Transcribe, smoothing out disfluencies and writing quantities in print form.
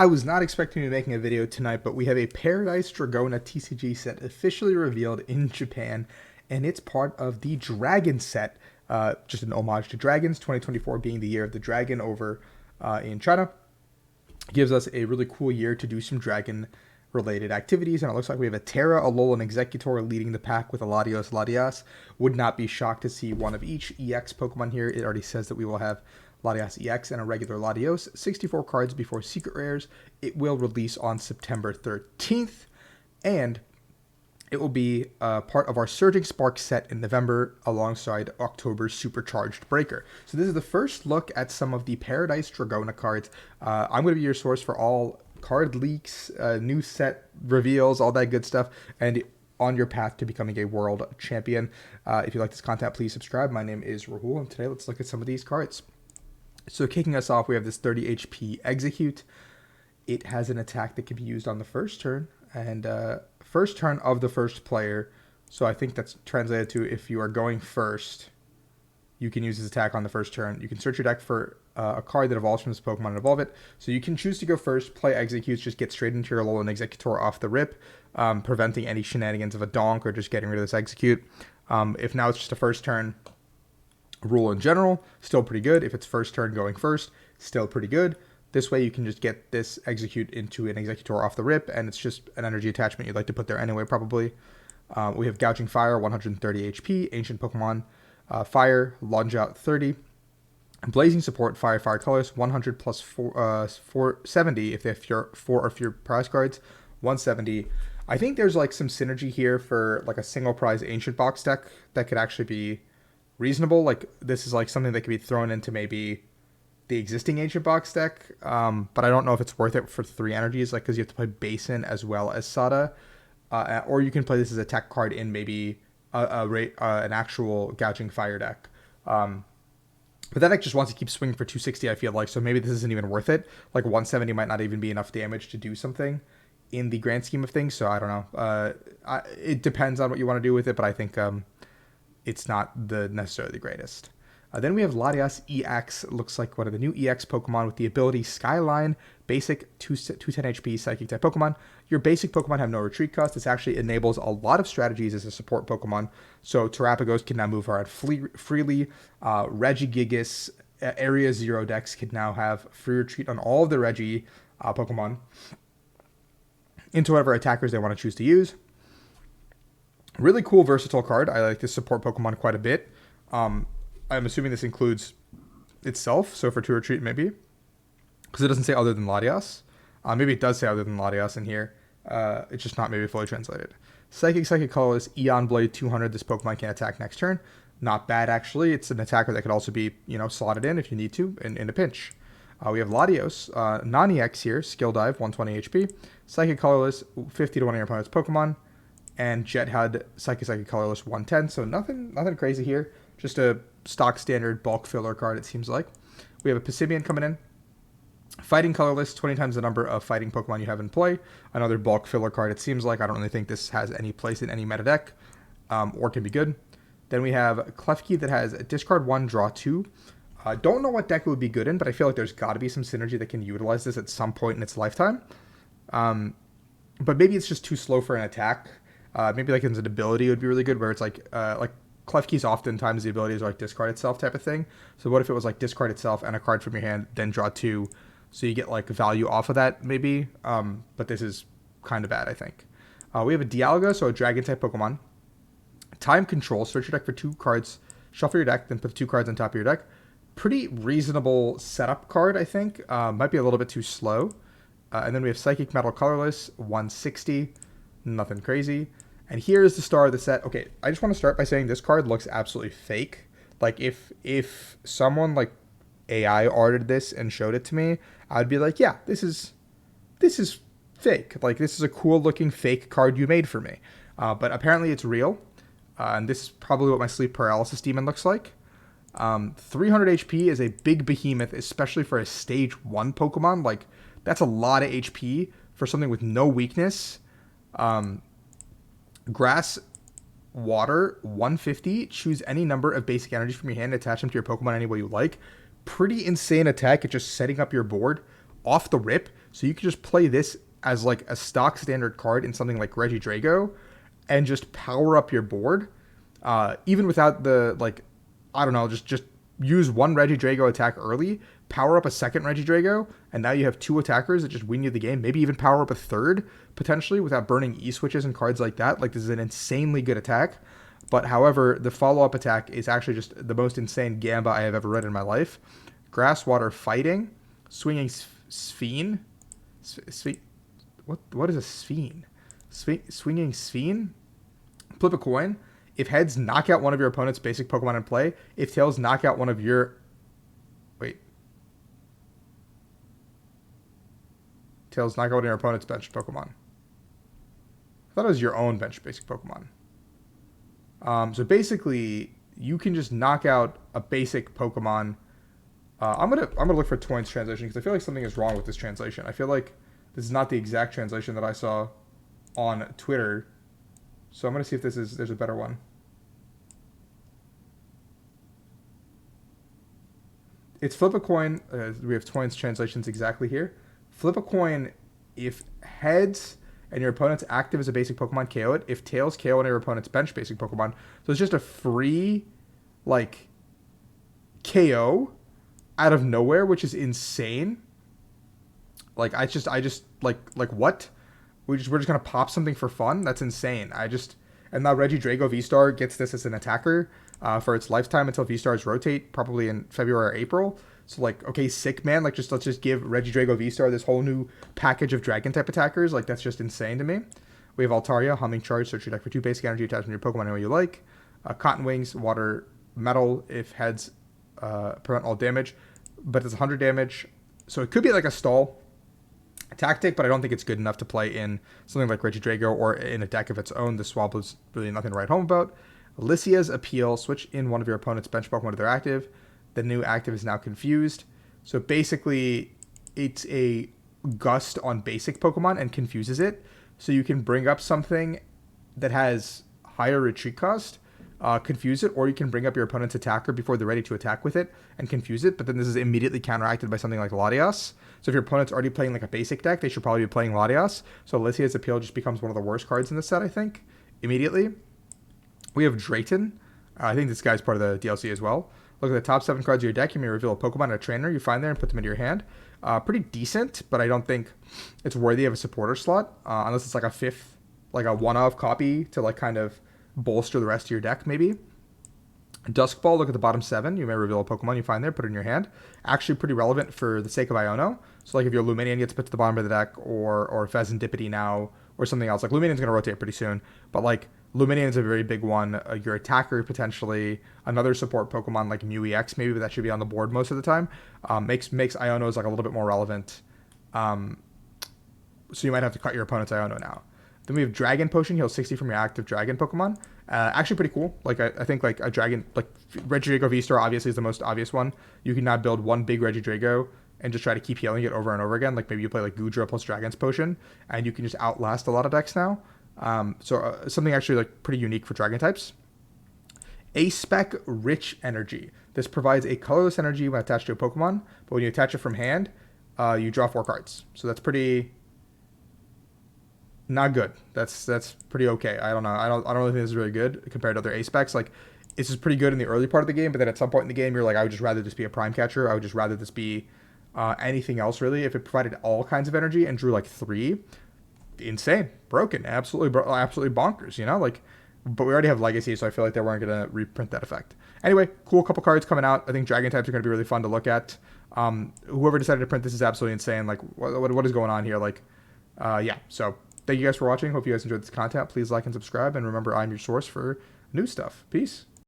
I was not expecting to be making a video tonight, but we have a Paradise Dragona TCG set officially revealed in Japan, and it's part of the Dragon set, just an homage to dragons, 2024 being the year of the dragon over in China. Gives us a really cool year to do some dragon-related activities, and it looks like we have a Tera, Alolan, Exeggutor leading the pack with a Latias. Would not be shocked to see one of each EX Pokemon here. It already says that we will have Latias EX and a regular Latios, 64 cards before Secret Rares. It will release on September 13th, and it will be part of our Surging Spark set in November alongside October's Supercharged Breaker. So this is the first look at some of the Paradise Dragona cards. I'm going to be your source for all card leaks, new set reveals, all that good stuff, and on your path to becoming a world champion. If you like this content, please subscribe. My name is Rahul, and today let's look at some of these cards. So kicking us off, we have this 30 HP Execute. It has an attack that can be used on the first turn, and first turn of the first player. So I think that's translated to if you are going first, you can use this attack on the first turn. You can search your deck for a card that evolves from this Pokemon and evolve it. So you can choose to go first, play Executes, just get straight into your Alolan Exeggutor off the rip, preventing any shenanigans of a donk or just getting rid of this Execute. If now it's just a first turn rule in general, still pretty good. If it's first turn going first, still pretty good. This way you can just get this Execute into an Exeggutor off the rip, and it's just an energy attachment you'd like to put there anyway, probably. We have Gouging Fire, 130 HP, Ancient Pokemon, Fire, Lunge Out 30, Blazing Support, Fire Colors, 100 plus 470 if they have 4 or fewer prize cards, 170. I think there's like some synergy here for like a single prize Ancient box deck that could actually be reasonable. Like this is like something that could be thrown into maybe the existing Ancient box deck, but I don't know if it's worth it for 3 energies, like because you have to play Basin as well as Sada, or you can play this as a tech card in maybe an actual Gouging Fire deck. But that deck just wants to keep swinging for 260, I feel like, so maybe this isn't even worth it. Like 170 might not even be enough damage to do something in the grand scheme of things, so I don't know. It depends on what you want to do with it, but I think it's not necessarily the greatest. Then we have Latias EX. Looks like one of the new EX Pokemon with the ability Skyline, basic 210 HP Psychic type Pokemon. Your basic Pokemon have no retreat cost. This actually enables a lot of strategies as a support Pokemon. So Terapagos can now move around freely. Regigigas, Area 0 decks can now have free retreat on all of the Regi Pokemon into whatever attackers they want to choose to use. Really cool, versatile card. I like this support Pokemon quite a bit. I'm assuming this includes itself, so for 2 retreat maybe, because it doesn't say other than Latias. Maybe it does say other than Latias in here. It's just not maybe fully translated. Psychic Colorless, Eon Blade 200. This Pokemon can attack next turn. Not bad, actually. It's an attacker that could also be, slotted in if you need to in a pinch. We have Latios, non-EX here, Skill Dive, 120 HP. Psychic Colorless, 50 to one of your opponent's Pokemon. And Jet HUD, Psychic Colorless, 110. So nothing crazy here. Just a stock standard bulk filler card, it seems like. We have a Pissimian coming in. Fighting Colorless, 20 times the number of fighting Pokemon you have in play. Another bulk filler card, it seems like. I don't really think this has any place in any meta deck, or can be good. Then we have Klefki that has discard 1, draw 2. Don't know what deck it would be good in, but I feel like there's got to be some synergy that can utilize this at some point in its lifetime. But maybe it's just too slow for an attack. Maybe like as an ability would be really good, where it's like Klefki's oftentimes the abilities are like discard itself type of thing. So what if it was like discard itself and a card from your hand, then draw 2, so you get like value off of that maybe. But this is kind of bad, I think. We have a Dialga, so a dragon type Pokemon. Time Control, search your deck for 2 cards, shuffle your deck, then put 2 cards on top of your deck. Pretty reasonable setup card, I think. Might be a little bit too slow. And then we have Psychic Metal Colorless, 160. Nothing crazy. And here is the star of the set. Okay, I just want to start by saying this card looks absolutely fake. Like, if someone, like, AI arted this and showed it to me, I'd be like, yeah, this is fake. Like, this is a cool-looking fake card you made for me. But apparently it's real. And this is probably what my Sleep Paralysis Demon looks like. 300 HP is a big behemoth, especially for a Stage 1 Pokemon. Like, that's a lot of HP for something with no weakness. Grass, Water, 150. Choose any number of basic energies from your hand, attach them to your Pokemon any way you like. Pretty insane attack at just setting up your board off the rip. So you could just play this as like a stock standard card in something like Regidrago and just power up your board, even without the, like, I don't know, just use one Regidrago attack early, power up a second Regidrago, and now you have two attackers that just win you the game. Maybe even power up a third, potentially, without burning E-switches and cards like that. Like, this is an insanely good attack. But, however, the follow-up attack is actually just the most insane Gamba I have ever read in my life. Grasswater Fighting, Swinging Sphene. What is a Sphene? Swinging Sphene? Flip a coin. If heads, knock out one of your opponent's basic Pokemon in play. If tails, knock out one of your... Wait. Tails, knock out one of your opponent's bench Pokemon. I thought it was your own bench basic Pokemon. So basically, you can just knock out a basic Pokemon. I'm gonna look for Toyn's translation because I feel like something is wrong with this translation. I feel like this is not the exact translation that I saw on Twitter. So I'm gonna see if there's a better one. It's flip a coin. We have Toyn's translations exactly here. Flip a coin if heads and your opponent's active as a basic Pokemon, KO it. If tails, KO one of your opponent's bench basic Pokemon. So it's just a free, like, KO out of nowhere, which is insane. Like, I just like what? We're just gonna pop something for fun? That's insane. And now Regidrago VSTAR gets this as an attacker for its lifetime until VSTARs rotate, probably in February or April. So, like, okay, sick, man. Like, let's just give Regidrago VSTAR this whole new package of dragon-type attackers. Like, that's just insane to me. We have Altaria, Humming Charge, search your deck for 2 basic energy attachment to your Pokemon any way you like. Cotton Wings, Water Metal, if heads prevent all damage. But it's 100 damage. So it could be like a stall tactic, but I don't think it's good enough to play in something like Regidrago or in a deck of its own. The Swablu is really nothing to write home about. Latias Appeal, switch in one of your opponent's bench Pokemon to their active. The new active is now confused. So basically, it's a gust on basic Pokemon and confuses it. So you can bring up something that has higher retreat cost, confuse it, or you can bring up your opponent's attacker before they're ready to attack with it and confuse it. But then this is immediately counteracted by something like Latias. So if your opponent's already playing like a basic deck, they should probably be playing Latias. So Latias Appeal just becomes one of the worst cards in this set, I think, immediately. We have Drayton. I think this guy's part of the DLC as well. Look at the top 7 cards of your deck. You may reveal a Pokemon and a trainer you find there and put them into your hand. Pretty decent, but I don't think it's worthy of a supporter slot, unless it's like a 5th, like a one-of copy to like kind of bolster the rest of your deck, maybe. Duskball, look at the bottom 7. You may reveal a Pokemon you find there, put it in your hand. Actually pretty relevant for the sake of Iono. So like if your Luminian gets put to the bottom of the deck, or Pheasantipity now, or something else. Like Luminian's going to rotate pretty soon, but like Luminian's a very big one. Your attacker, potentially. Another support Pokemon like Mew EX, maybe, but that should be on the board most of the time. Makes Ionos like a little bit more relevant. So you might have to cut your opponent's Iono now. Then we have Dragon Potion, heals 60 from your active Dragon Pokemon. Actually pretty cool. Like I think like a Dragon, like Regidrago V-Star obviously is the most obvious one. You can now build one big Regidrago and just try to keep healing it over and over again. Like maybe you play like Goodra plus Dragon's Potion, and you can just outlast a lot of decks now. Something actually like pretty unique for Dragon types. A Spec Rich Energy. This provides a colorless energy when attached to a Pokemon, but when you attach it from hand, you draw 4 cards. So that's pretty not good. That's pretty okay. I don't know. I don't really think this is really good compared to other A Specs. Like, it's just pretty good in the early part of the game, but then at some point in the game, you're like, I would just rather this be a Prime Catcher. I would just rather this be anything else, really. If it provided all kinds of energy and drew like 3, insane, broken, absolutely bonkers, you know? Like, but we already have Legacy, so I feel like they weren't going to reprint that effect. Anyway, cool couple cards coming out. I think Dragon types are going to be really fun to look at. Whoever decided to print this is absolutely insane. Like, what is going on here? Like, yeah, so thank you guys for watching. Hope you guys enjoyed this content. Please like and subscribe, and remember, I'm your source for new stuff. Peace.